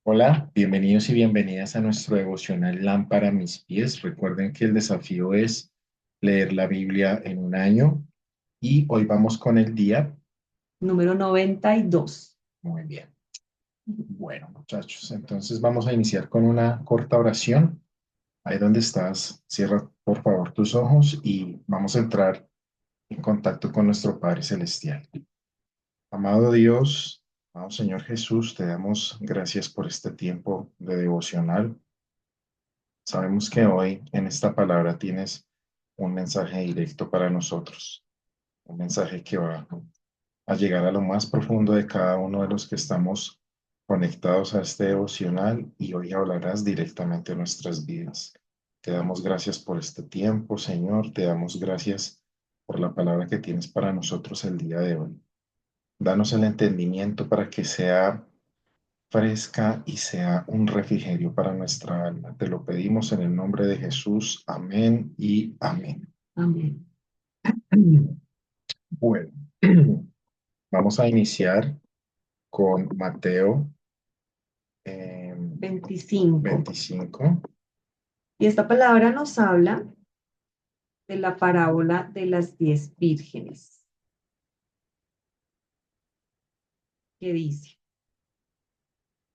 Hola, bienvenidos y bienvenidas a nuestro devocional Lámpara a mis pies. Recuerden que el desafío es leer la Biblia en un año y hoy vamos con el día. Número 92. Muy bien. Bueno, muchachos, entonces vamos a iniciar con una corta oración. Ahí donde estás, cierra por favor tus ojos y vamos a entrar en contacto con nuestro Padre Celestial. Amado Dios, amado Señor Jesús, te damos gracias por este tiempo de devocional. Sabemos que hoy en esta palabra tienes un mensaje directo para nosotros, un mensaje que va a llegar a lo más profundo de cada uno de los que estamos conectados a este devocional y hoy hablarás directamente a nuestras vidas. Te damos gracias por este tiempo, Señor, te damos gracias por la palabra que tienes para nosotros el día de hoy. Danos el entendimiento para que sea fresca y sea un refrigerio para nuestra alma. Te lo pedimos en el nombre de Jesús. Amén y amén. Amén. Bueno, vamos a iniciar con Mateo 25. 25. Y esta palabra nos habla de la parábola de las 10 vírgenes, que dice,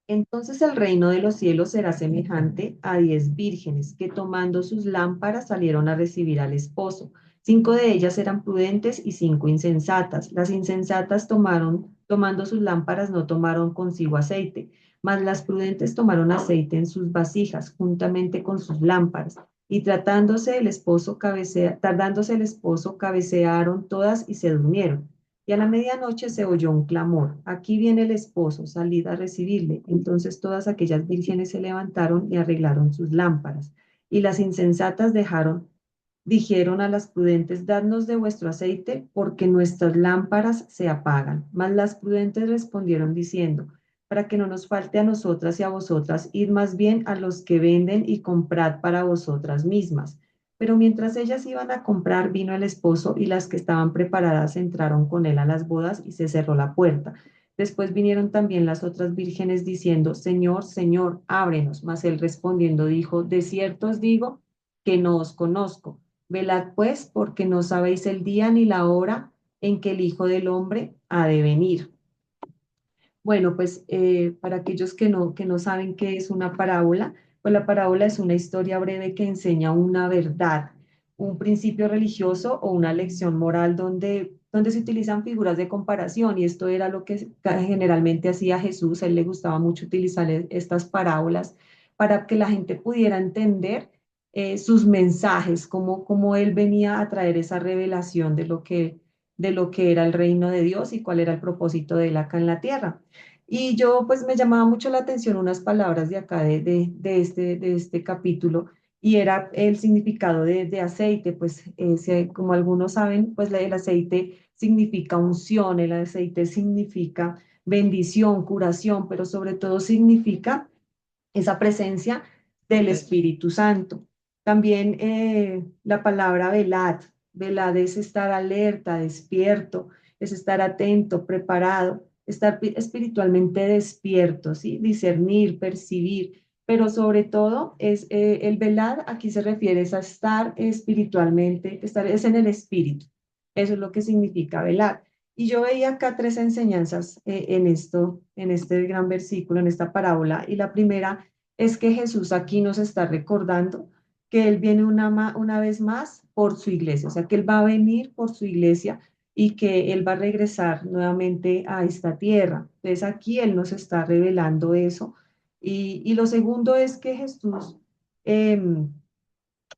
entonces el reino de los cielos será semejante a 10 vírgenes que tomando sus lámparas salieron a recibir al esposo. 5 de ellas eran prudentes y 5 insensatas. Las insensatas tomando sus lámparas, no tomaron consigo aceite, mas las prudentes tomaron aceite en sus vasijas, juntamente con sus lámparas. Y tardándose el esposo, cabecearon todas y se durmieron. Y a la medianoche se oyó un clamor: aquí viene el esposo, salid a recibirle. Entonces todas aquellas vírgenes se levantaron y arreglaron sus lámparas. Y las insensatas dijeron a las prudentes: dadnos de vuestro aceite, porque nuestras lámparas se apagan. Mas las prudentes respondieron diciendo: para que no nos falte a nosotras y a vosotras, id más bien a los que venden y comprad para vosotras mismas. Pero mientras ellas iban a comprar, vino el esposo, y las que estaban preparadas entraron con él a las bodas, y se cerró la puerta. Después vinieron también las otras vírgenes diciendo: Señor, Señor, ábrenos. Mas él respondiendo dijo: de cierto os digo que no os conozco. Velad pues, porque no sabéis el día ni la hora en que el Hijo del Hombre ha de venir. Bueno, pues para aquellos que no saben qué es una parábola, pues la parábola es una historia breve que enseña una verdad, un principio religioso o una lección moral donde se utilizan figuras de comparación, y esto era lo que generalmente hacía Jesús. A él le gustaba mucho utilizar estas parábolas para que la gente pudiera entender sus mensajes, cómo él venía a traer esa revelación de lo que era el reino de Dios y cuál era el propósito de él acá en la tierra. Y yo, pues me llamaba mucho la atención unas palabras de acá de este capítulo, y era el significado de aceite. Pues como algunos saben, pues el aceite significa unción, el aceite significa bendición, curación, pero sobre todo significa esa presencia del Espíritu Santo. También la palabra velad es estar alerta, despierto, es estar atento, preparado, estar espiritualmente despierto, ¿sí? Discernir, percibir, pero sobre todo el velar, aquí se refiere es a estar espiritualmente, estar es en el espíritu. Eso es lo que significa velar. Y yo veía acá tres enseñanzas en este gran versículo, en esta parábola. Y la primera es que Jesús aquí nos está recordando que Él viene una vez más por su iglesia, o sea, que Él va a venir por su iglesia y que Él va a regresar nuevamente a esta tierra. Entonces aquí Él nos está revelando eso. Y lo segundo es que Jesús eh,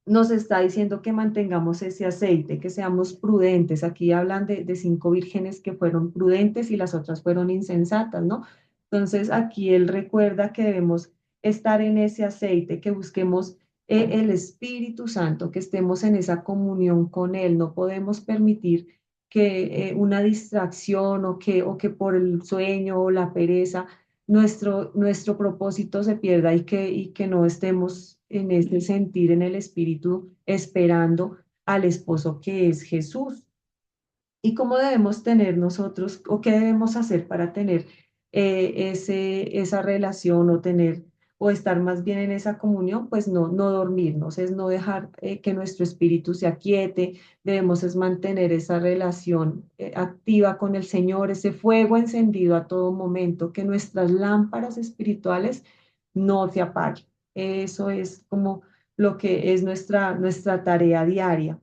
nos está diciendo que mantengamos ese aceite, que seamos prudentes. Aquí hablan de 5 vírgenes que fueron prudentes y las otras fueron insensatas, ¿no? Entonces aquí él recuerda que debemos estar en ese aceite, que busquemos el Espíritu Santo, que estemos en esa comunión con Él. No podemos permitir que una distracción o que por el sueño o la pereza nuestro propósito se pierda, y que no estemos en este sentir en el espíritu esperando al esposo que es Jesús. ¿Y cómo debemos tener nosotros, o qué debemos hacer para tener esa relación o tener o estar más bien en esa comunión, pues no dormirnos, es no dejar que nuestro espíritu se aquiete, debemos es mantener esa relación activa con el Señor, ese fuego encendido a todo momento, que nuestras lámparas espirituales no se apaguen. Eso es como lo que es nuestra tarea diaria.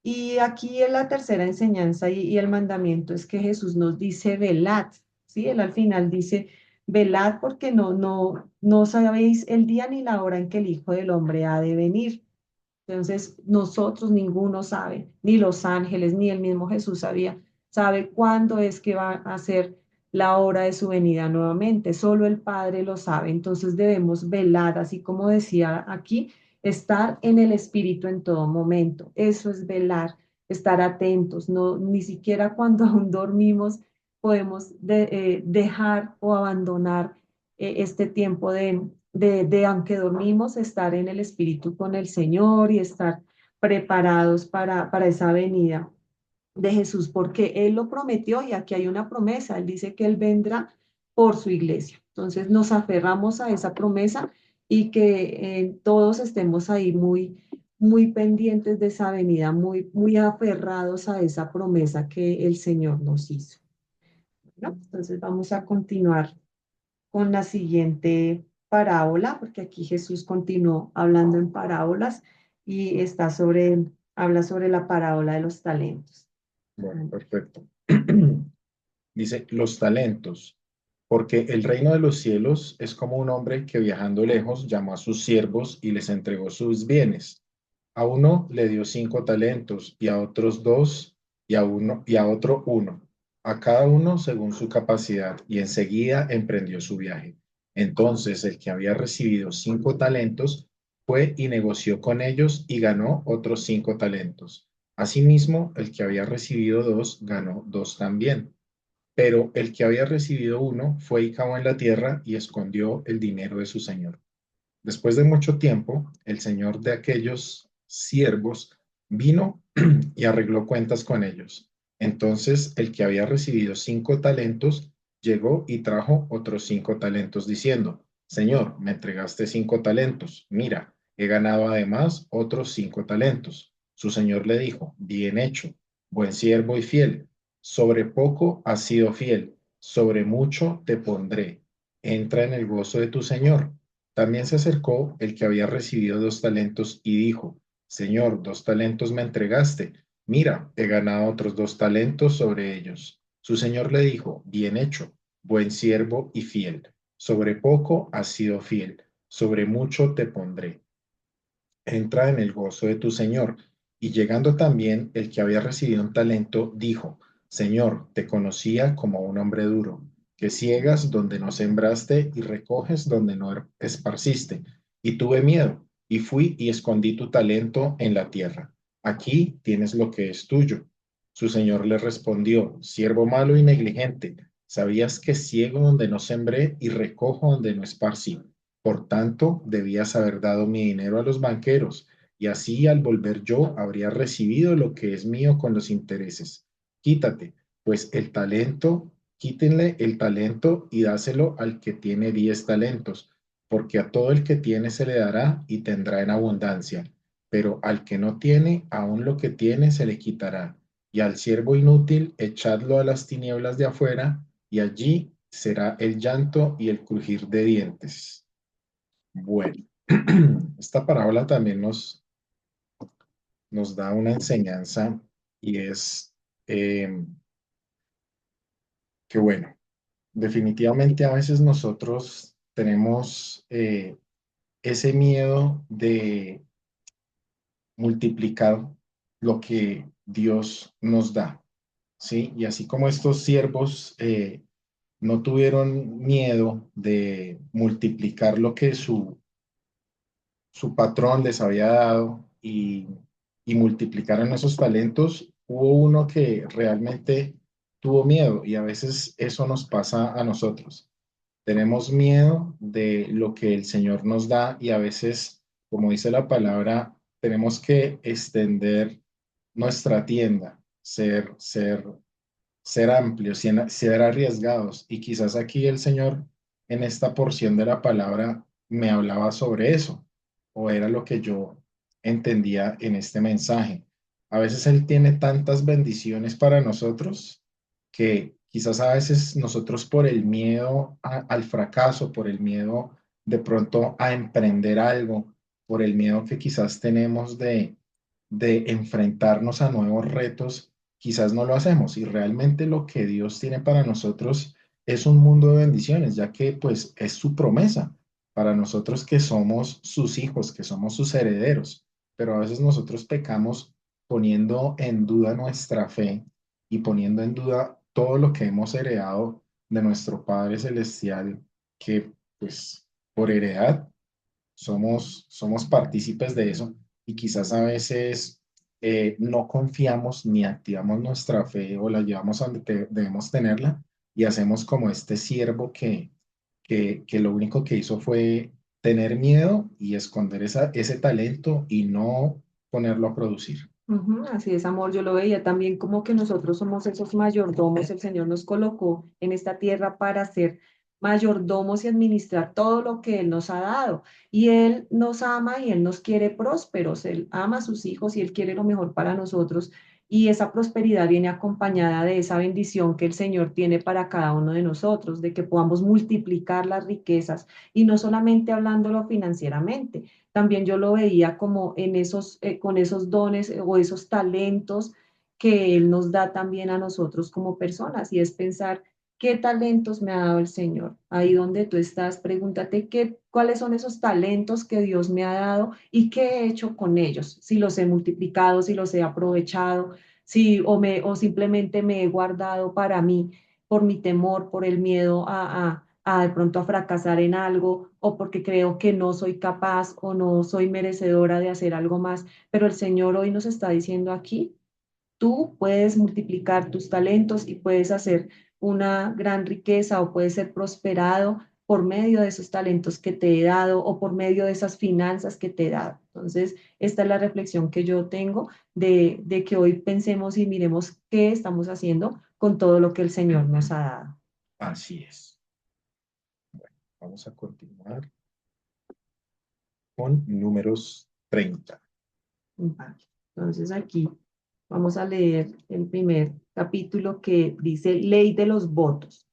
Y aquí en la tercera enseñanza y el mandamiento es que Jesús nos dice velad, ¿sí? Él al final dice velad porque no sabéis el día ni la hora en que el Hijo del Hombre ha de venir. Entonces, nosotros ninguno sabe, ni los ángeles, ni el mismo Jesús sabe cuándo es que va a ser la hora de su venida nuevamente. Solo el Padre lo sabe. Entonces debemos velar, así como decía aquí, estar en el Espíritu en todo momento. Eso es velar, estar atentos. No, ni siquiera cuando aún dormimos podemos dejar o abandonar este tiempo aunque dormimos, estar en el Espíritu con el Señor y estar preparados para esa venida de Jesús, porque Él lo prometió y aquí hay una promesa. Él dice que Él vendrá por su iglesia. Entonces nos aferramos a esa promesa y que todos estemos ahí muy pendientes de esa venida, muy aferrados a esa promesa que el Señor nos hizo. ¿No? Entonces vamos a continuar con la siguiente parábola, porque aquí Jesús continuó hablando en parábolas y habla sobre la parábola de los talentos. Bueno, perfecto. Dice, los talentos, porque el reino de los cielos es como un hombre que viajando lejos llamó a sus siervos y les entregó sus bienes. A uno le dio 5 talentos, y a otros 2, y a otro 1, a cada uno según su capacidad, y enseguida emprendió su viaje. Entonces el que había recibido 5 talentos fue y negoció con ellos y ganó otros 5 talentos. Asimismo, el que había recibido 2 ganó 2 también. Pero el que había recibido 1 fue y cavó en la tierra y escondió el dinero de su señor. Después de mucho tiempo, el señor de aquellos siervos vino y arregló cuentas con ellos. Entonces el que había recibido 5 talentos llegó y trajo otros 5 talentos, diciendo, Señor, me entregaste 5 talentos. Mira, he ganado además otros 5 talentos. Su señor le dijo, bien hecho, buen siervo y fiel. Sobre poco has sido fiel, sobre mucho te pondré. Entra en el gozo de tu señor. También se acercó el que había recibido 2 talentos y dijo, Señor, 2 talentos me entregaste. Mira, he ganado otros 2 talentos sobre ellos. Su señor le dijo, bien hecho, buen siervo y fiel. Sobre poco has sido fiel, sobre mucho te pondré. Entra en el gozo de tu señor. Y llegando también el que había recibido 1 talento, dijo, Señor, te conocía como un hombre duro, que ciegas donde no sembraste y recoges donde no esparciste. Y tuve miedo, y fui y escondí tu talento en la tierra. Aquí tienes lo que es tuyo. Su señor le respondió, siervo malo y negligente, sabías que ciego donde no sembré y recojo donde no esparcí. Por tanto, debías haber dado mi dinero a los banqueros, y así al volver yo habría recibido lo que es mío con los intereses. Quítate, pues el talento, quítenle el talento y dáselo al que tiene 10 talentos, porque a todo el que tiene se le dará y tendrá en abundancia, pero al que no tiene, aun lo que tiene se le quitará. Y al siervo inútil, echadlo a las tinieblas de afuera, y allí será el llanto y el crujir de dientes. Bueno, esta parábola también nos da una enseñanza y es eh, que, bueno, definitivamente a veces nosotros tenemos ese miedo de multiplicar lo que Dios nos da, ¿sí? Y así como estos siervos no tuvieron miedo de multiplicar lo que su patrón les había dado y multiplicaron esos talentos, hubo uno que realmente tuvo miedo y a veces eso nos pasa a nosotros. Tenemos miedo de lo que el Señor nos da y a veces, como dice la palabra, tenemos que extender nuestra tienda, ser ser amplios, ser arriesgados. Y quizás aquí el Señor en esta porción de la palabra me hablaba sobre eso, o era lo que yo entendía en este mensaje. A veces Él tiene tantas bendiciones para nosotros que quizás a veces nosotros por el miedo al fracaso, por el miedo de pronto a emprender algo, por el miedo que quizás tenemos de enfrentarnos a nuevos retos, quizás no lo hacemos. Y realmente lo que Dios tiene para nosotros es un mundo de bendiciones, ya que pues es su promesa para nosotros que somos sus hijos, que somos sus herederos. Pero a veces nosotros pecamos poniendo en duda nuestra fe y poniendo en duda todo lo que hemos heredado de nuestro Padre Celestial, que pues por heredad somos partícipes de eso y quizás a veces no confiamos ni activamos nuestra fe o la llevamos a donde debemos tenerla y hacemos como este siervo que lo único que hizo fue tener miedo y esconder ese talento y no ponerlo a producir. Ujú, así es, amor. Yo lo veía también como que nosotros somos esos mayordomos. El Señor nos colocó en esta tierra para ser mayordomos y administrar todo lo que Él nos ha dado. Y Él nos ama y Él nos quiere prósperos. Él ama a sus hijos y Él quiere lo mejor para nosotros. Y esa prosperidad viene acompañada de esa bendición que el Señor tiene para cada uno de nosotros, de que podamos multiplicar las riquezas y no solamente hablándolo financieramente, también yo lo veía como en esos, con esos dones o esos talentos que Él nos da también a nosotros como personas, y es pensar qué talentos me ha dado el Señor. Ahí donde tú estás, pregúntate cuáles son esos talentos que Dios me ha dado y qué he hecho con ellos, si los he multiplicado, si los he aprovechado, si, o simplemente me he guardado para mí por mi temor, por el miedo a de pronto a fracasar en algo o porque creo que no soy capaz o no soy merecedora de hacer algo más. Pero el Señor hoy nos está diciendo aquí, tú puedes multiplicar tus talentos y puedes hacer una gran riqueza o puedes ser prosperado por medio de esos talentos que te he dado o por medio de esas finanzas que te he dado. Entonces, esta es la reflexión que yo tengo de que hoy pensemos y miremos qué estamos haciendo con todo lo que el Señor nos ha dado. Así es. Vamos a continuar con números 30. Vale. Entonces aquí vamos a leer el primer capítulo que dice Ley de los votos.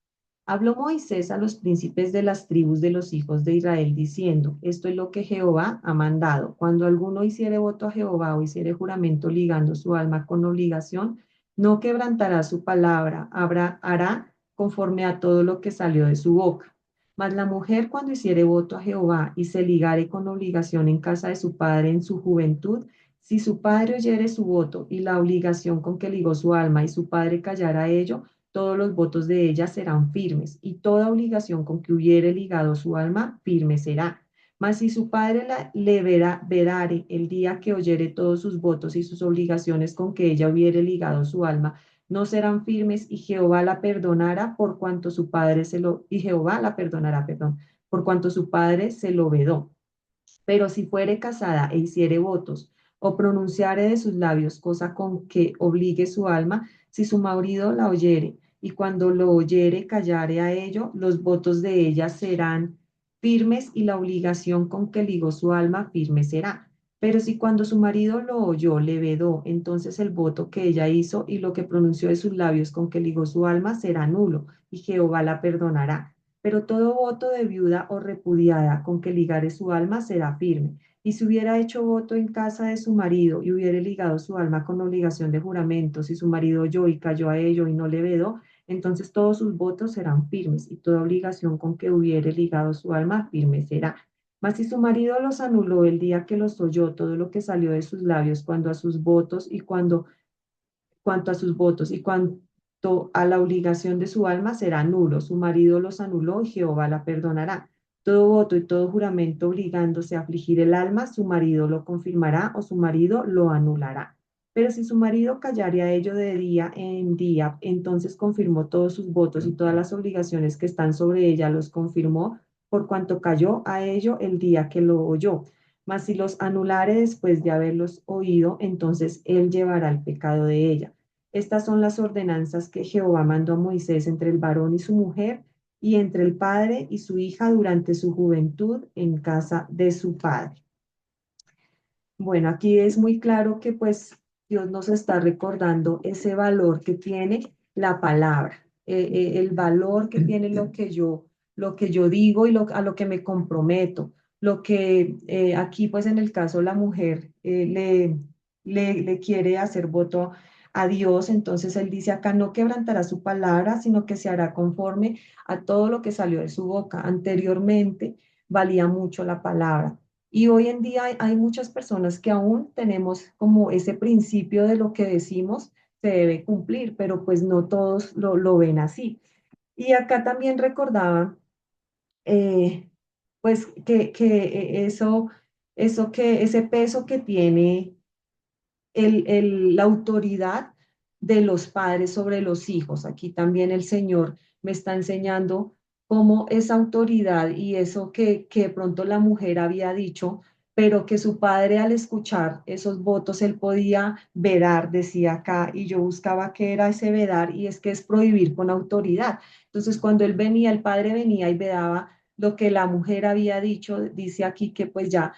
Habló Moisés a los príncipes de las tribus de los hijos de Israel diciendo, esto es lo que Jehová ha mandado. Cuando alguno hiciere voto a Jehová o hiciere juramento ligando su alma con obligación, no quebrantará su palabra, hará conforme a todo lo que salió de su boca. Mas la mujer cuando hiciere voto a Jehová y se ligare con obligación en casa de su padre en su juventud, si su padre oyere su voto y la obligación con que ligó su alma y su padre callara ello, todos los votos de ella serán firmes, y toda obligación con que hubiere ligado su alma, firme será. Mas si su padre vedare el día que oyere todos sus votos y sus obligaciones con que ella hubiere ligado su alma, no serán firmes, y Jehová la perdonará por cuanto su padre y Jehová la perdonará, perdón, por cuanto su padre se lo vedó. Pero si fuere casada e hiciere votos, o pronunciare de sus labios cosa con que obligue su alma, si su marido la oyere, y cuando lo oyere callare a ello, los votos de ella serán firmes y la obligación con que ligó su alma firme será. Pero si cuando su marido lo oyó, le vedó, entonces el voto que ella hizo y lo que pronunció de sus labios con que ligó su alma será nulo, y Jehová la perdonará. Pero todo voto de viuda o repudiada con que ligare su alma será firme. Y si hubiera hecho voto en casa de su marido y hubiere ligado su alma con obligación de juramento, si su marido oyó y cayó a ello y no le vedó, entonces todos sus votos serán firmes y toda obligación con que hubiere ligado su alma firme será. Mas si su marido los anuló el día que los oyó, todo lo que salió de sus labios, cuanto a sus votos y cuanto a la obligación de su alma será nulo. Su marido los anuló y Jehová la perdonará. Todo voto y todo juramento obligándose a afligir el alma, su marido lo confirmará o su marido lo anulará. Pero si su marido callare a ello de día en día, entonces confirmó todos sus votos y todas las obligaciones que están sobre ella los confirmó por cuanto cayó a ello el día que lo oyó. Mas si los anulare después de haberlos oído, entonces él llevará el pecado de ella. Estas son las ordenanzas que Jehová mandó a Moisés entre el varón y su mujer y entre el padre y su hija durante su juventud en casa de su padre. Bueno, aquí es muy claro que pues Dios nos está recordando ese valor que tiene la palabra, el valor que tiene lo que yo digo y a lo que me comprometo, lo que aquí pues en el caso la mujer le quiere hacer voto a Dios, entonces él dice acá no quebrantará su palabra, sino que se hará conforme a todo lo que salió de su boca. Anteriormente valía mucho la palabra. Y hoy en día hay muchas personas que aún tenemos como ese principio de lo que decimos se debe cumplir, pero pues no todos lo ven así. Y acá también recordaba, pues ese peso que tiene la autoridad de los padres sobre los hijos. Aquí también el Señor me está enseñando cómo esa autoridad y eso que de pronto la mujer había dicho, pero que su padre al escuchar esos votos, él podía vedar, decía acá, y yo buscaba qué era ese vedar, y es que es prohibir con autoridad. Entonces, cuando él venía, el padre venía y vedaba lo que la mujer había dicho, dice aquí que pues ya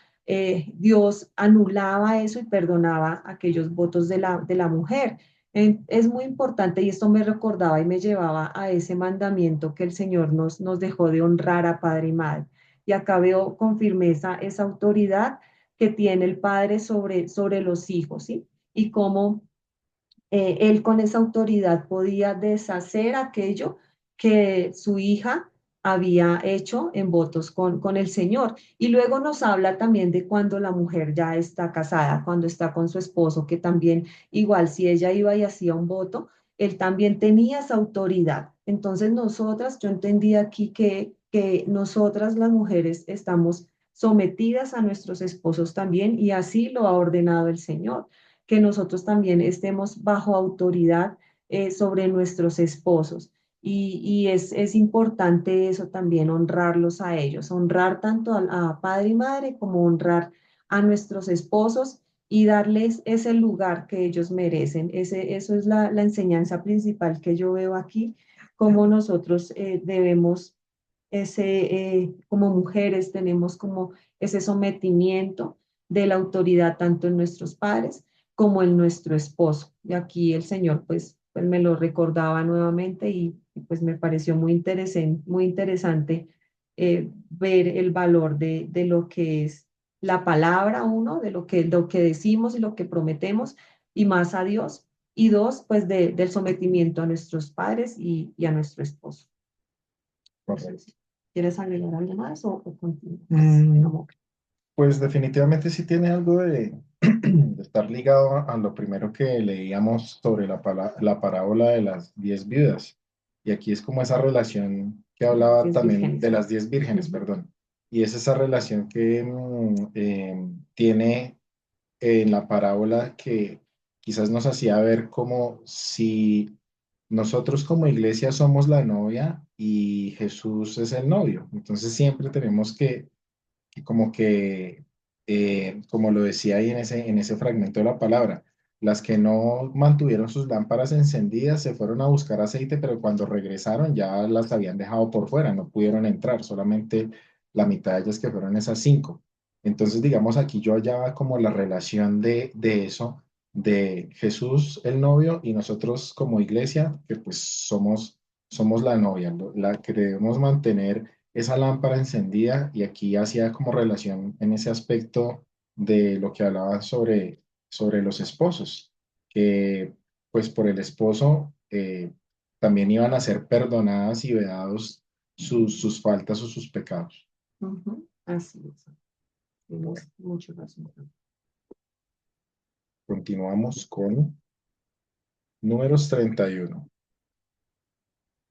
Dios anulaba eso y perdonaba aquellos votos de la mujer. Es muy importante y esto me recordaba y me llevaba a ese mandamiento que el Señor nos dejó de honrar a padre y madre. Y acá veo con firmeza esa autoridad que tiene el padre sobre los hijos, ¿sí? Y cómo él con esa autoridad podía deshacer aquello que su hija había hecho en votos con el Señor. Y luego nos habla también de cuando la mujer ya está casada, cuando está con su esposo, que también igual si ella iba y hacía un voto, él también tenía esa autoridad. Entonces nosotras, yo entendí aquí que nosotras las mujeres estamos sometidas a nuestros esposos también y así lo ha ordenado el Señor que nosotros también estemos bajo autoridad sobre nuestros esposos. Y es importante eso también, honrarlos a ellos, honrar tanto a padre y madre como honrar a nuestros esposos y darles ese lugar que ellos merecen. Eso es la enseñanza principal que yo veo aquí, cómo nosotros debemos, como mujeres, tenemos como ese sometimiento de la autoridad tanto en nuestros padres como en nuestro esposo. Y aquí el Señor pues me lo recordaba nuevamente y pues me pareció muy interesante ver el valor de lo que es la palabra, uno, de lo que decimos y lo que prometemos, y más a Dios, y dos, pues del sometimiento a nuestros padres y a nuestro esposo. Correcto. ¿Quieres agregar algo más o continúas? Mm, Amor. pues definitivamente sí tiene algo de estar ligado a lo primero que leíamos sobre la parábola de las 10 viudas. Y aquí es como esa relación que hablaba Es también de vírgenes. las 10 vírgenes, Ujú. perdón. Y es esa relación que tiene en la parábola que quizás nos hacía ver como si nosotros como iglesia somos la novia y Jesús es el novio. Entonces siempre tenemos que como que, como lo decía ahí en ese fragmento de la palabra, las que no mantuvieron sus lámparas encendidas se fueron a buscar aceite, pero cuando regresaron ya las habían dejado por fuera, no pudieron entrar, solamente la mitad de ellas que fueron esas 5. Entonces, digamos, aquí yo hallaba como la relación de eso, de Jesús el novio y nosotros como iglesia, que pues somos la novia, la que debemos mantener esa lámpara encendida y aquí hacía como relación en ese aspecto de lo que hablaba sobre los esposos, que pues por el esposo también iban a ser perdonadas y vedados sus faltas o sus pecados. Ujú. Así es. Bueno, Tienes mucha razón. continuamos con números 31.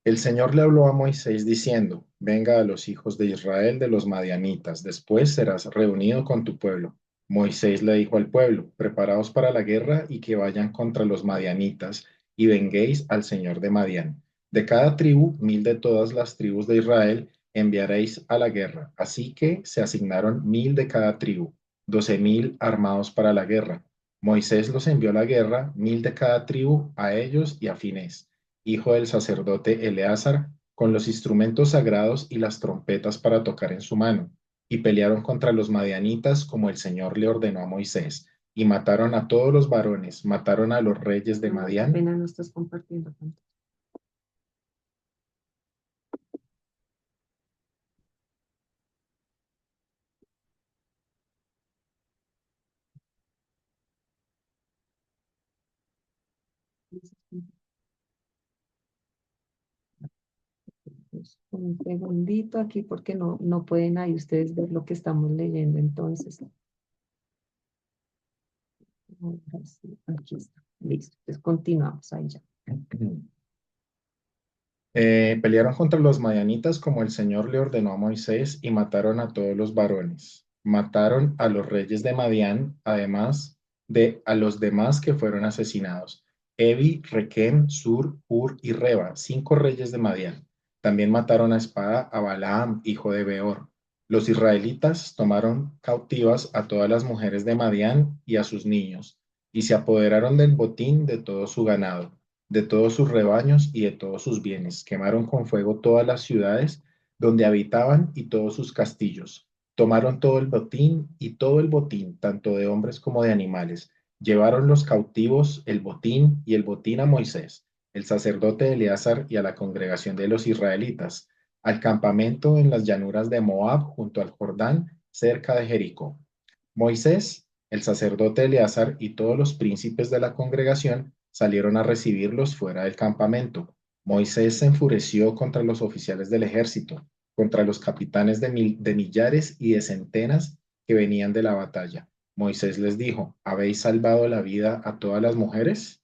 El Señor le habló a Moisés diciendo, venga a los hijos de Israel de los madianitas, después serás reunido con tu pueblo. Moisés le dijo al pueblo, preparaos para la guerra y que vayan contra los madianitas y venguéis al Señor de Madián. De cada tribu, 1000 de todas las tribus de Israel enviaréis a la guerra. Así que se asignaron 1000 de cada tribu, 12.000 armados para la guerra. Moisés los envió a la guerra, 1000 de cada tribu, a ellos y a Finés, hijo del sacerdote Eleazar, con los instrumentos sagrados y las trompetas para tocar en su mano, y pelearon contra los madianitas como el Señor le ordenó a Moisés, y mataron a todos los varones, mataron a los reyes de Amor, qué Madián. pena no estás compartiendo tanto. Un segundito aquí porque no pueden ahí ustedes ver lo que estamos leyendo. Entonces, ahora sí, aquí está. Listo. Entonces continuamos ahí ya. Pelearon contra los madianitas como el Señor le ordenó a Moisés y mataron a todos los varones. Mataron a los reyes de Madián, además de a los demás que fueron asesinados. Evi, Requem, Sur, Hur y Reba, 5 reyes de Madián. También mataron a espada a Balaam, hijo de Beor. Los israelitas tomaron cautivas a todas las mujeres de Madián y a sus niños, y se apoderaron del botín de todo su ganado, de todos sus rebaños y de todos sus bienes. Quemaron con fuego todas las ciudades donde habitaban y todos sus castillos. Tomaron todo el botín y todo el botín, tanto de hombres como de animales. Llevaron los cautivos el botín a Moisés, el sacerdote Eleazar y a la congregación de los israelitas, al campamento en las llanuras de Moab junto al Jordán, cerca de Jericó. Moisés, el sacerdote Eleazar y todos los príncipes de la congregación salieron a recibirlos fuera del campamento. Moisés se enfureció contra los oficiales del ejército, contra los capitanes de millares y de centenas que venían de la batalla. Moisés les dijo: ¿Habéis salvado la vida a todas las mujeres?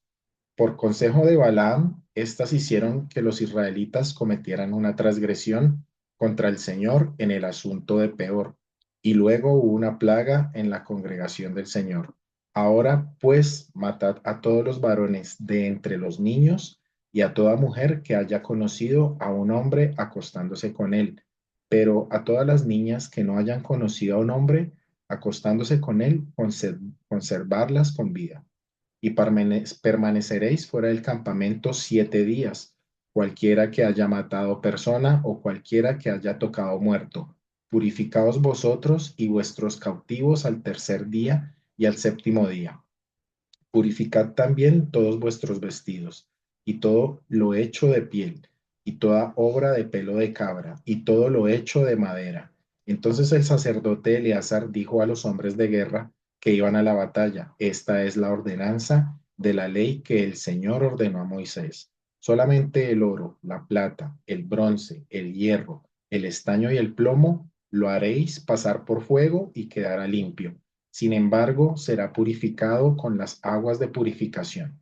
Por consejo de Balaam, éstas hicieron que los israelitas cometieran una transgresión contra el Señor en el asunto de Peor, y luego hubo una plaga en la congregación del Señor. Ahora, pues, matad a todos los varones de entre los niños y a toda mujer que haya conocido a un hombre acostándose con él, pero a todas las niñas que no hayan conocido a un hombre acostándose con él, conservarlas con vida y permaneceréis fuera del campamento 7 días, cualquiera que haya matado persona o cualquiera que haya tocado muerto. Purificaos vosotros y vuestros cautivos al tercer día y al séptimo día. Purificad también todos vuestros vestidos, y todo lo hecho de piel, y toda obra de pelo de cabra, y todo lo hecho de madera. Entonces el sacerdote Eleazar dijo a los hombres de guerra que iban a la batalla: Esta es la ordenanza de la ley que el Señor ordenó a Moisés. Solamente el oro, la plata, el bronce, el hierro, el estaño y el plomo lo haréis pasar por fuego y quedará limpio. Sin embargo, será purificado con las aguas de purificación.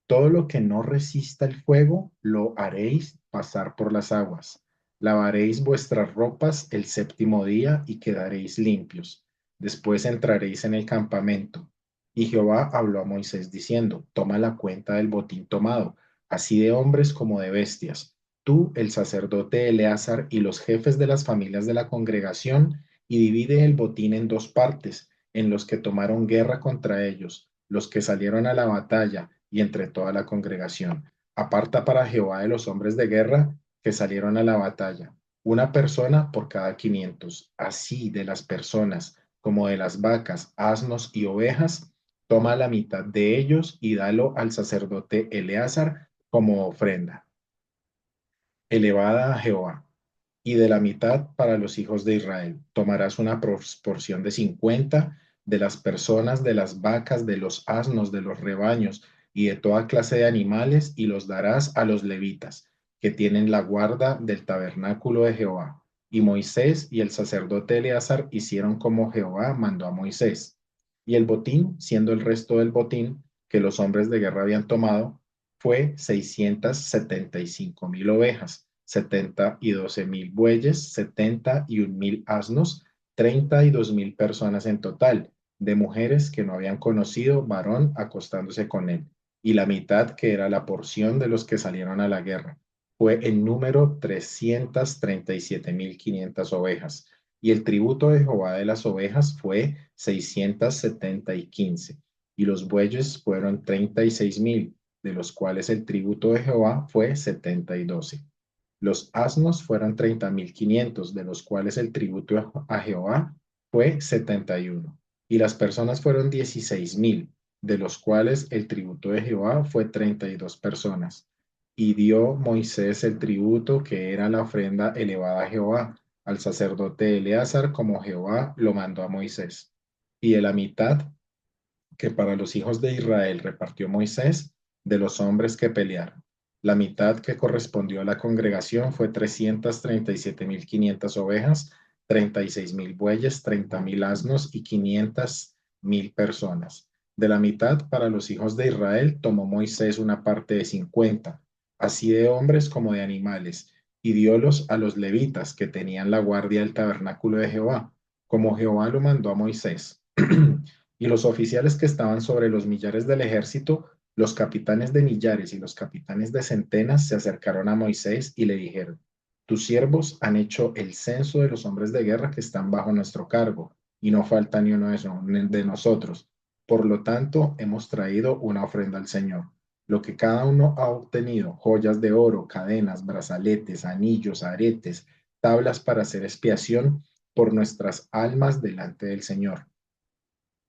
Todo lo que no resista el fuego, lo haréis pasar por las aguas. Lavaréis vuestras ropas el séptimo día y quedaréis limpios. Después entraréis en el campamento. Y Jehová habló a Moisés diciendo: Toma la cuenta del botín tomado, así de hombres como de bestias. Tú, el sacerdote Eleazar y los jefes de las familias de la congregación, y divide el botín en 2 partes, en los que tomaron guerra contra ellos, los que salieron a la batalla, y entre toda la congregación. Aparta para Jehová de los hombres de guerra que salieron a la batalla, una persona por cada 500. Así de las personas como de las vacas, asnos y ovejas, toma la mitad de ellos y dalo al sacerdote Eleazar como ofrenda elevada a Jehová. Y de la mitad para los hijos de Israel. Tomarás una porción de 50 de las personas, de las vacas, de los asnos, de los rebaños y de toda clase de animales, y los darás a los levitas, que tienen la guarda del tabernáculo de Jehová. Y Moisés y el sacerdote Eleazar hicieron como Jehová mandó a Moisés. Y el botín, siendo el resto del botín que los hombres de guerra habían tomado, fue 675,000 ovejas, 72,000 bueyes, 71,000 asnos, 32,000 personas en total, de mujeres que no habían conocido varón acostándose con él, y la mitad que era la porción de los que salieron a la guerra. Fue en número 337,500 ovejas, y el tributo de Jehová de las ovejas fue 670 y 15. y los bueyes fueron 36,000, de los cuales el tributo de Jehová fue 70 y 12. Los asnos fueron 30,500, de los cuales el tributo a Jehová fue 71. Y las personas fueron 16,000, de los cuales el tributo de Jehová fue 32 personas. Y dio Moisés el tributo que era la ofrenda elevada a Jehová, al sacerdote Eleazar, como Jehová lo mandó a Moisés. Y de la mitad que para los hijos de Israel repartió Moisés de los hombres que pelearon. La mitad que correspondió a la congregación fue 337,500 ovejas, 36,000 bueyes, 30,000 asnos y 500,000 personas. De la mitad para los hijos de Israel tomó Moisés una parte de 50, así de hombres como de animales, y diólos a los levitas que tenían la guardia del tabernáculo de Jehová, como Jehová lo mandó a Moisés. Y los oficiales que estaban sobre los millares del ejército, los capitanes de millares y los capitanes de centenas, se acercaron a Moisés y le dijeron: tus siervos han hecho el censo de los hombres de guerra que están bajo nuestro cargo, y no falta ni uno de nosotros. Por lo tanto, hemos traído una ofrenda al Señor. Lo que cada uno ha obtenido: joyas de oro, cadenas, brazaletes, anillos, aretes, tablas para hacer expiación por nuestras almas delante del Señor.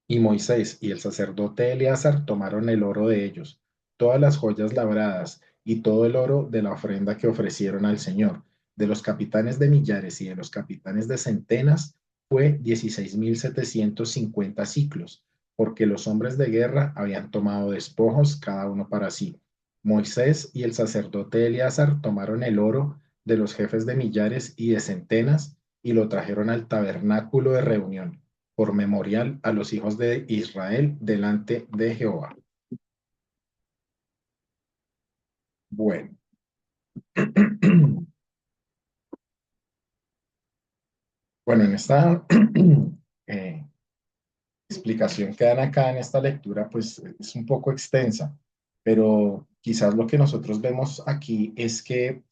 Y Moisés y el sacerdote Eleazar tomaron el oro de ellos, todas las joyas labradas y todo el oro de la ofrenda que ofrecieron al Señor. De los capitanes de millares y de los capitanes de centenas fue 16,750 siclos, porque los hombres de guerra habían tomado despojos cada uno para sí. Moisés y el sacerdote Eleazar tomaron el oro de los jefes de millares y de centenas y lo trajeron al tabernáculo de reunión por memorial a los hijos de Israel delante de Jehová. Bueno, bueno, en esta eh, explicación que dan acá en esta lectura, pues es un poco extensa, pero quizás lo que nosotros vemos aquí es que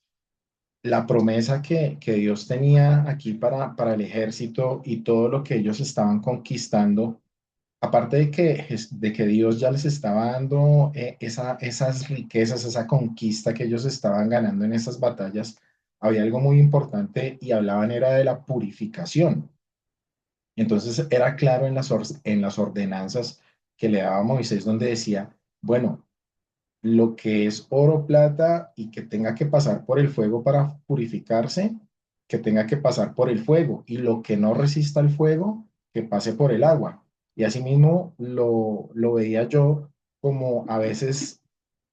la promesa que Dios tenía aquí para el ejército y todo lo que ellos estaban conquistando, aparte de que Dios ya les estaba dando esas riquezas, esa conquista que ellos estaban ganando en esas batallas, había algo muy importante y hablaban era de la purificación. Entonces era claro en las ordenanzas que le daba Moisés donde decía, bueno, lo que es oro, plata y que tenga que pasar por el fuego para purificarse, que tenga que pasar por el fuego, y lo que no resista el fuego, que pase por el agua. Y asimismo lo veía yo como a veces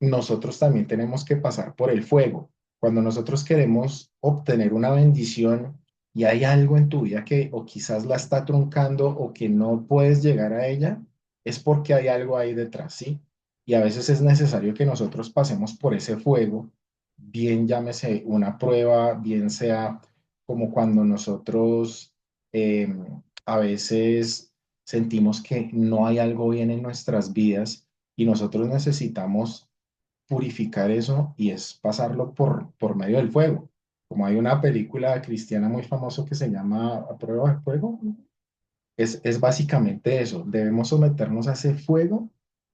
nosotros también tenemos que pasar por el fuego. Cuando nosotros queremos obtener una bendición y hay algo en tu vida que o quizás la está truncando o que no puedes llegar a ella, es porque hay algo ahí detrás, ¿sí? Y a veces es necesario que nosotros pasemos por ese fuego, bien llámese una prueba, bien sea como cuando nosotros eh, a veces sentimos que no hay algo bien en nuestras vidas y nosotros necesitamos purificar eso y es pasarlo por medio del fuego. Como hay una película cristiana muy famosa que se llama A Prueba de Fuego, es básicamente eso. Debemos someternos a ese fuego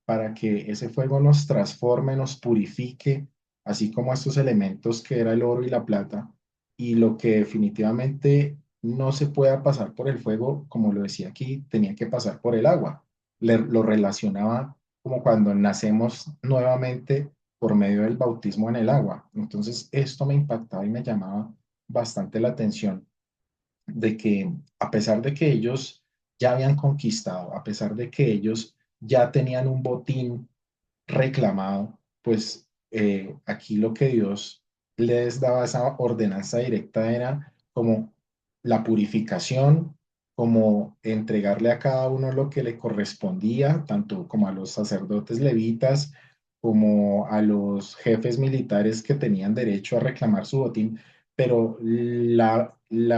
para que ese fuego nos transforme, nos purifique, así como estos elementos que era el oro y la plata. Y lo que definitivamente no se pueda pasar por el fuego, como lo decía aquí, tenía que pasar por el agua. Lo relacionaba como cuando nacemos nuevamente por medio del bautismo en el agua. Entonces, esto me impactaba y me llamaba bastante la atención de que a pesar de que ellos ya habían conquistado, a pesar de que ellos ya tenían un botín reclamado, pues aquí lo que Dios les daba esa ordenanza directa era como la purificación, como entregarle a cada uno lo que le correspondía, tanto como a los sacerdotes levitas, como a los jefes militares que tenían derecho a reclamar su botín, pero la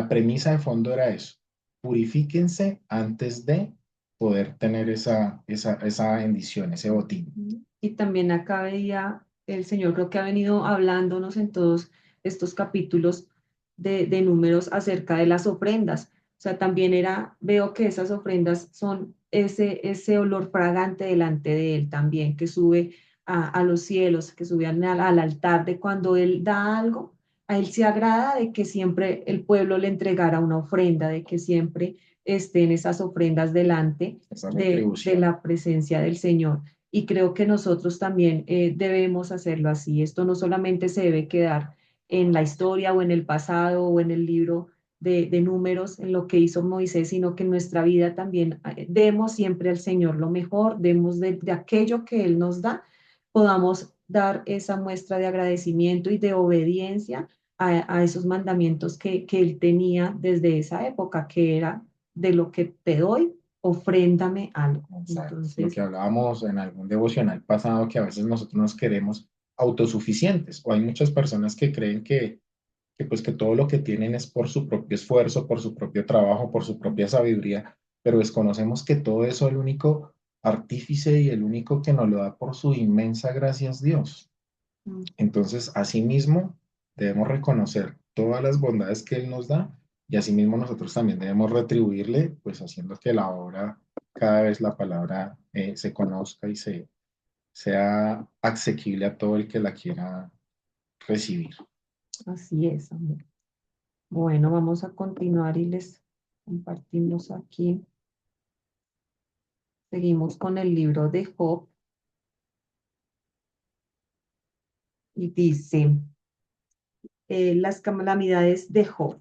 premisa de fondo era eso: purifíquense antes de poder tener esa bendición, ese botín. Y también acá veía, el Señor creo que ha venido hablándonos en todos estos capítulos de números acerca de las ofrendas. O sea, también veo que esas ofrendas son ese olor fragante delante de él también, que sube a los cielos, que sube al altar, de cuando él da algo, a él se agrada de que siempre el pueblo le entregara una ofrenda, de que siempre estén esas ofrendas delante esa de retribución. la presencia del Señor. Y creo que nosotros también debemos hacerlo así. Esto no solamente se debe quedar en la historia o en el pasado o en el libro de números, en lo que hizo Moisés, sino que en nuestra vida también demos siempre al Señor lo mejor, demos de aquello que Él nos da, podamos dar esa muestra de agradecimiento y de obediencia a esos mandamientos que Él tenía desde esa época, que era de lo que te doy, ofréndame algo. Exacto. Lo que Entonces, hablábamos en algún devocional pasado, que a veces nosotros nos queremos autosuficientes, o hay muchas personas que creen que pues que todo lo que tienen es por su propio esfuerzo, por su propio trabajo, por su propia sabiduría, pero desconocemos que todo eso el único artífice y el único que nos lo da por su inmensa gracia es Dios. mm, Entonces, asimismo, debemos reconocer todas las bondades que Él nos da y asimismo nosotros también debemos retribuirle, pues haciendo que la obra, cada vez la palabra se conozca y sea asequible a todo el que la quiera recibir. así es, amor. Bueno, vamos a continuar y les compartimos aquí. Seguimos con el libro de Job y dice, las calamidades de Job.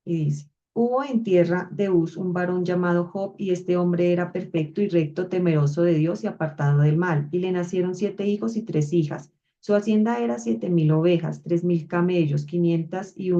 Y dice, hubo en tierra de Uz un varón llamado Job, y este hombre era perfecto y recto, temeroso de Dios y apartado del mal. Y le nacieron 7 hijos y 3 hijas. Su hacienda era 7.000 ovejas, 3.000 camellos, 500 y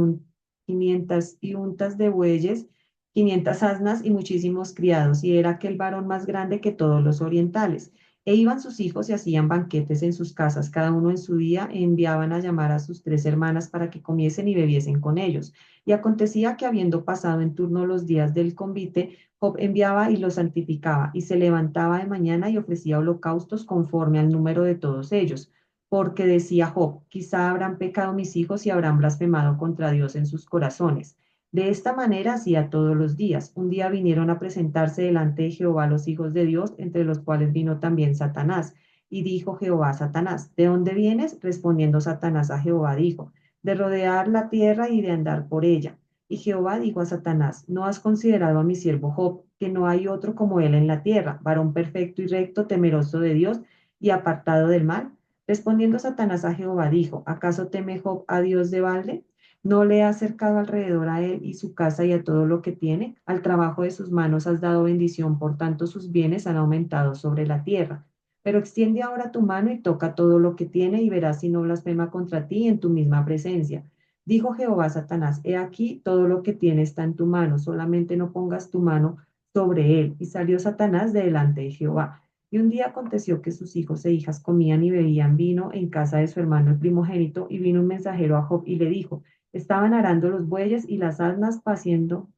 untas de bueyes, 500 asnas y muchísimos criados. Y era aquel varón más grande que todos los orientales. E iban sus hijos y hacían banquetes en sus casas, cada uno en su día, e enviaban a llamar a sus 3 hermanas para que comiesen y bebiesen con ellos. Y acontecía que habiendo pasado en turno los días del convite, Job enviaba y los santificaba, y se levantaba de mañana y ofrecía holocaustos conforme al número de todos ellos. Porque decía Job, quizá habrán pecado mis hijos y habrán blasfemado contra Dios en sus corazones. De esta manera hacía todos los días. Un día vinieron a presentarse delante de Jehová los hijos de Dios, entre los cuales vino también Satanás. Y dijo Jehová a Satanás, ¿de dónde vienes? Respondiendo Satanás a Jehová, dijo, de rodear la tierra y de andar por ella. Y Jehová dijo a Satanás, ¿no has considerado a mi siervo Job, que no hay otro como él en la tierra, varón perfecto y recto, temeroso de Dios y apartado del mal? Respondiendo Satanás a Jehová, dijo, ¿acaso teme Job a Dios de balde? ¿No le has cercado alrededor a él y su casa y a todo lo que tiene? Al trabajo de sus manos has dado bendición, por tanto sus bienes han aumentado sobre la tierra. Pero extiende ahora tu mano y toca todo lo que tiene y verás si no blasfema contra ti en tu misma presencia. Dijo Jehová a Satanás, he aquí todo lo que tiene está en tu mano, solamente no pongas tu mano sobre él. Y salió Satanás de delante de Jehová. Y un día aconteció que sus hijos e hijas comían y bebían vino en casa de su hermano el primogénito, y vino un mensajero a Job y le dijo, estaban arando los bueyes y las asnas paciendo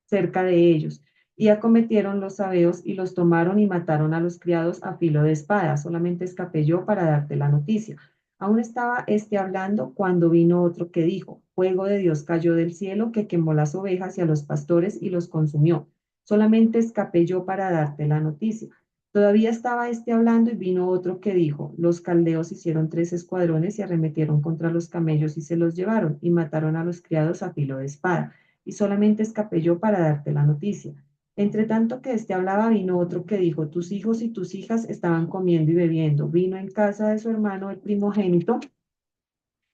cerca de ellos. Y acometieron los sabeos y los tomaron y mataron a los criados a filo de espada. Solamente escapé yo para darte la noticia. Aún estaba este hablando cuando vino otro que dijo, fuego de Dios cayó del cielo que quemó las ovejas y a los pastores y los consumió. Solamente escapé yo para darte la noticia. Todavía estaba este hablando y vino otro que dijo, los caldeos hicieron 3 escuadrones y arremetieron contra los camellos y se los llevaron y mataron a los criados a filo de espada y solamente escapé yo para darte la noticia. Entre tanto que éste hablaba, vino otro que dijo, tus hijos y tus hijas estaban comiendo y bebiendo. Vino en casa de su hermano el primogénito,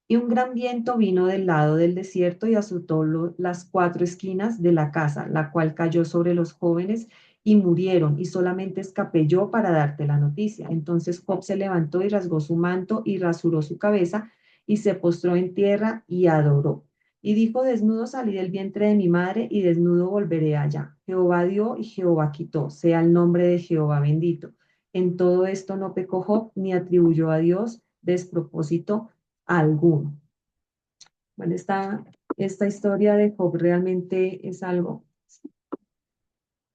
y un gran viento vino del lado del desierto y azotó las 4 esquinas de la casa, la cual cayó sobre los jóvenes y murieron, y solamente escapé yo para darte la noticia. Entonces Job se levantó y rasgó su manto y rasuró su cabeza y se postró en tierra y adoró. Y dijo, desnudo salí del vientre de mi madre y desnudo volveré allá. Jehová dio y Jehová quitó, sea el nombre de Jehová bendito. En todo esto no pecó Job ni atribuyó a Dios despropósito alguno. Bueno, esta historia de Job realmente es algo,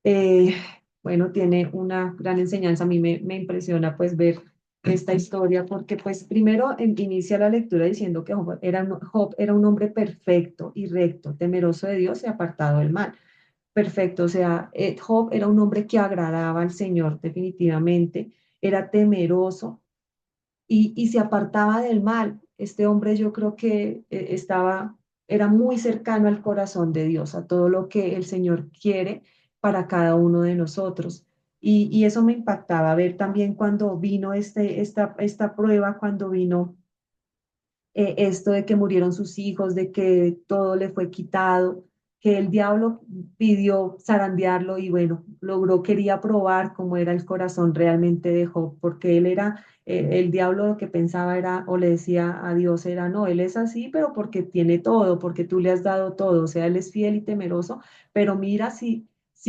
eh, bueno, tiene una gran enseñanza. A mí me impresiona pues ver esta historia porque pues primero inicia la lectura diciendo que Job era un hombre perfecto y recto, temeroso de Dios y apartado del mal. perfecto. O sea, Job era un hombre que agradaba al Señor definitivamente, era temeroso y se apartaba del mal. Este hombre yo creo que era muy cercano al corazón de Dios, a todo lo que el Señor quiere para cada uno de nosotros. Y eso me impactaba ver también cuando vino esta prueba, cuando vino esto de que murieron sus hijos, de que todo le fue quitado, que el diablo pidió zarandearlo y bueno, quería probar cómo era el corazón realmente de Job, porque él era, el diablo lo que pensaba era, o le decía a Dios era, no, él es así, pero porque tiene todo, porque tú le has dado todo, o sea, él es fiel y temeroso, pero mira si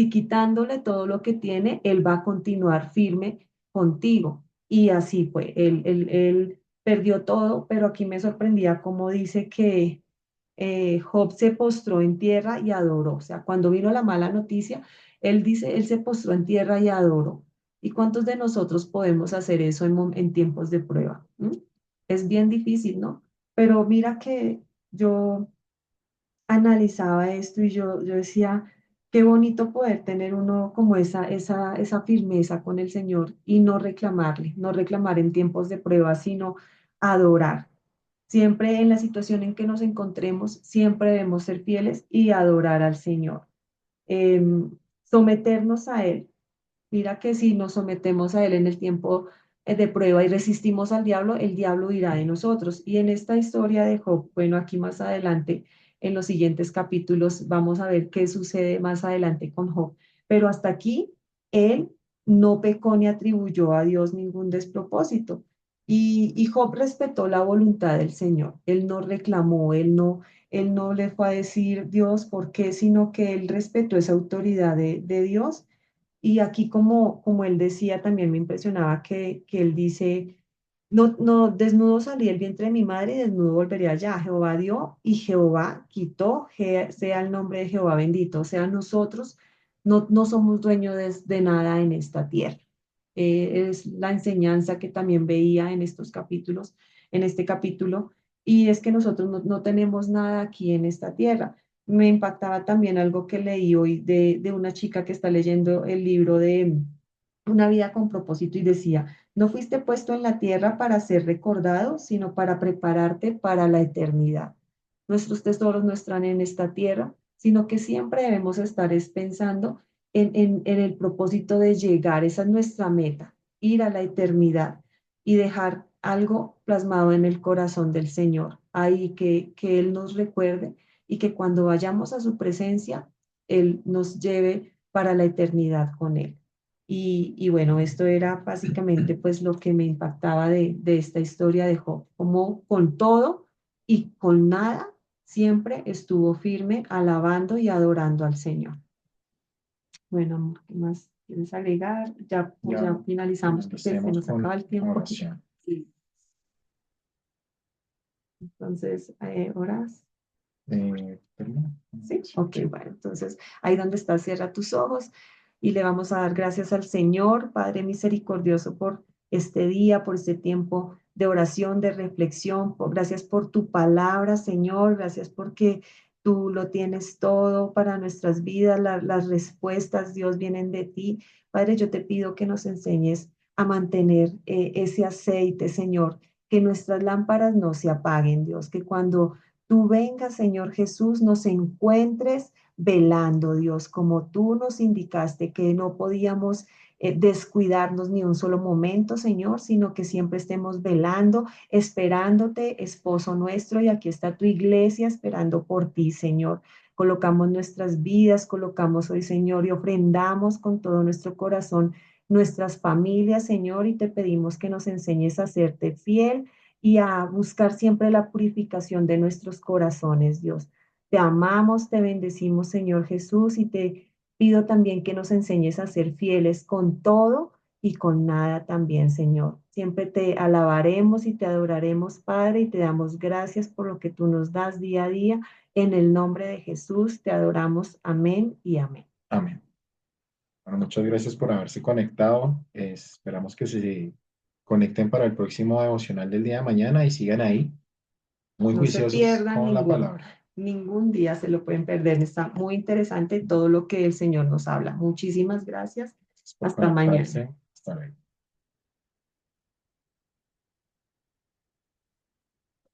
quitándole todo lo que tiene, él va a continuar firme contigo. Y así fue, él perdió todo, pero aquí me sorprendía cómo dice que Job se postró en tierra y adoró. O sea, cuando vino la mala noticia, él dice, él se postró en tierra y adoró. ¿Y cuántos de nosotros podemos hacer eso en tiempos de prueba? ¿Mm? Es bien difícil, ¿no? Pero mira que yo analizaba esto y yo decía, qué bonito poder tener uno como esa firmeza con el Señor y no reclamarle, no reclamar en tiempos de prueba, sino adorar. Siempre en la situación en que nos encontremos, siempre debemos ser fieles y adorar al Señor. Someternos a Él. Mira que si nos sometemos a Él en el tiempo de prueba y resistimos al diablo, el diablo irá de nosotros. Y en esta historia de Job, bueno, aquí más adelante, en los siguientes capítulos, vamos a ver qué sucede más adelante con Job. Pero hasta aquí, él no pecó ni atribuyó a Dios ningún despropósito. Y Job respetó la voluntad del Señor. Él no reclamó, él no le fue a decir Dios por qué, sino que él respetó esa autoridad de Dios y aquí como él decía, también me impresionaba que él dice, no, desnudo salí del vientre de mi madre y desnudo volveré allá. Jehová dio y Jehová quitó, sea el nombre de Jehová bendito. O sea, nosotros no somos dueños de nada en esta tierra. Es la enseñanza que también veía en estos capítulos, en este capítulo, y es que nosotros no tenemos nada aquí en esta tierra. Me impactaba también algo que leí hoy de una chica que está leyendo el libro de Una vida con propósito y decía, no fuiste puesto en la tierra para ser recordado, sino para prepararte para la eternidad. Nuestros tesoros no están en esta tierra, sino que siempre debemos estar pensando en el propósito de llegar, esa es nuestra meta, ir a la eternidad y dejar algo plasmado en el corazón del Señor, ahí que Él nos recuerde y que cuando vayamos a su presencia, Él nos lleve para la eternidad con Él. Y bueno, esto era básicamente pues lo que me impactaba de esta historia de Job, como con todo y con nada siempre estuvo firme alabando y adorando al Señor. Bueno, amor, ¿qué más quieres agregar? Ya Ya finalizamos porque se finalicemos nos acaba con el tiempo. oración. Sí. Entonces, ¿horas? ¿Termina? Sí, ok, Sí. bueno, entonces ahí donde estás, cierra tus ojos y le vamos a dar gracias al Señor, Padre misericordioso, por este día, por este tiempo de oración, de reflexión. Gracias por tu palabra, Señor, gracias porque tú lo tienes todo para nuestras vidas, las respuestas, Dios, vienen de ti. Padre, yo te pido que nos enseñes a mantener ese aceite, Señor, que nuestras lámparas no se apaguen, Dios, que cuando tú vengas, Señor Jesús, nos encuentres velando, Dios, como tú nos indicaste que no podíamos descuidarnos ni un solo momento, Señor, sino que siempre estemos velando, esperándote, esposo nuestro, y aquí está tu iglesia esperando por ti, Señor. Colocamos nuestras vidas, colocamos hoy, Señor, y ofrendamos con todo nuestro corazón nuestras familias, Señor, y te pedimos que nos enseñes a serte fiel y a buscar siempre la purificación de nuestros corazones, Dios. Te amamos, te bendecimos, Señor Jesús, y te pido también que nos enseñes a ser fieles con todo y con nada también, Señor. Siempre te alabaremos y te adoraremos, Padre, y te damos gracias por lo que tú nos das día a día. En el nombre de Jesús te adoramos. Amén y amén. Amén. Bueno, muchas gracias por haberse conectado. Esperamos que se conecten para el próximo devocional del día de mañana y sigan ahí, muy No se juiciosos pierdan con la ninguno. palabra. Ningún día se lo pueden perder. Está muy interesante todo lo que el Señor nos habla. Muchísimas gracias. Por Hasta mañana. conectarse. Hasta luego.